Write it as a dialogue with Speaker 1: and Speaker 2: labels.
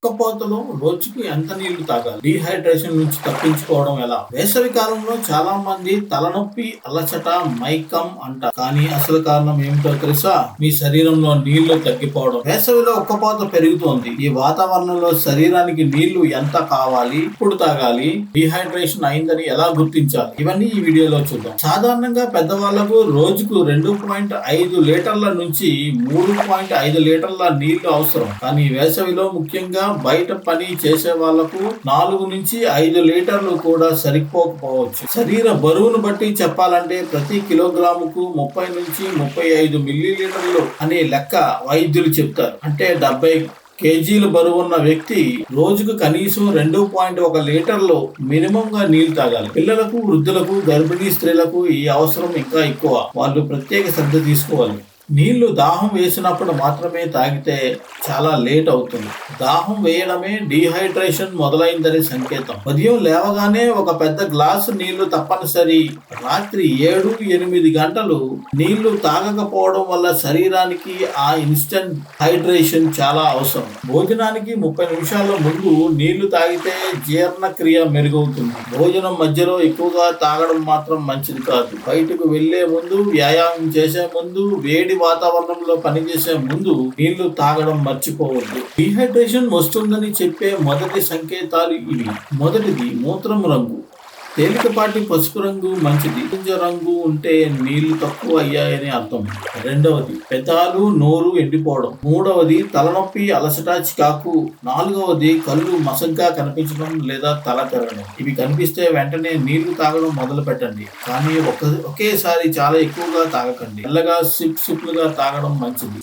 Speaker 1: ఉక్కపోతలో రోజుకి ఎంత నీళ్లు తాగాలి? డీహైడ్రేషన్ నుంచి తప్పించుకోవడం ఎలా? వేసవి కాలంలో చాలా మంది తలనొప్పి, అలసట, మైకం అంటారు. కానీ అసలు కారణం ఏమిటో తెలుసా? మీ శరీరంలో నీళ్లు తగ్గిపోవడం. వేసవిలో ఉక్కపోత పెరుగుతోంది. ఈ వాతావరణంలో శరీరానికి నీళ్లు ఎంత కావాలి, ఎప్పుడు తాగాలి, డీహైడ్రేషన్ అయిందని ఎలా గుర్తించాలి? ఇవన్నీ ఈ వీడియోలో చూద్దాం. సాధారణంగా పెద్దవాళ్లకు రోజుకు 2.5 లీటర్ల నుంచి 3.5 లీటర్ల నీళ్లు అవసరం. కానీ వేసవిలో ముఖ్యంగా బయట పని చేసే వాళ్లకు 4 నుంచి 5 లీటర్లు కూడా సరిపోకపోవచ్చు. శరీర బరువును బట్టి చెప్పాలంటే ప్రతి కిలోగ్రాముకు 30 నుంచి 35 మిల్లీలీటర్లు అనే లెక్క వైద్యులు చెప్తారు. అంటే 70 కేజీలు బరువున్న వ్యక్తి రోజుకు కనీసం 2.1 లీటర్లు మినిమం గా నీళ్లు తాగాలి. పిల్లలకు, వృద్ధులకు, గర్భిణీ స్త్రీలకు ఈ అవసరం ఇంకా ఎక్కువ. వాళ్ళు ప్రత్యేక శ్రద్ధ తీసుకోవాలి. నీళ్లు దాహం వేసినప్పుడు మాత్రమే తాగితే చాలా లేట్ అవుతుంది. దాహం వేయడమే డీహైడ్రేషన్ మొదలైందని సంకేతం. ఉదయం లేవగానే ఒక పెద్ద గ్లాసు నీళ్లు తప్పనిసరి. రాత్రి 7-8 గంటలు నీళ్లు తాగకపోవడం వల్ల శరీరానికి ఆ ఇన్స్టెంట్ హైడ్రేషన్ చాలా అవసరం. భోజనానికి 30 నిమిషాల ముందు నీళ్లు తాగితే జీర్ణక్రియ మెరుగవుతుంది. భోజనం మధ్యలో ఎక్కువగా తాగడం మాత్రం మంచిది కాదు. బయటకు వెళ్లే ముందు, వ్యాయామం చేసే ముందు, వేడి వాతావరణంలో పనిచేసే ముందు నీళ్లు తాగడం మర్చిపోవద్దు. డీహైడ్రేషన్ వస్తుందని చెప్పే మొదటి సంకేతాలు ఇవి. మొదటిది మూత్రం రంగు. తేలికపాటి పసుపు రంగు మంచిది. గింజ రంగు ఉంటే నీళ్లు తక్కువ అయ్యాయని అర్థం. రెండవది పెదాలు, నోరు ఎండిపోవడం. మూడవది తలనొప్పి, అలసట, చికాకు. నాలుగవది కళ్ళు మసగ్గా కనిపించడం లేదా తల తిరగడం. ఇవి కనిపిస్తే వెంటనే నీళ్లు తాగడం మొదలు పెట్టండి. కానీ ఒకేసారి చాలా ఎక్కువగా తాగకండి. మెల్లగా సిప్లుగా తాగడం మంచిది.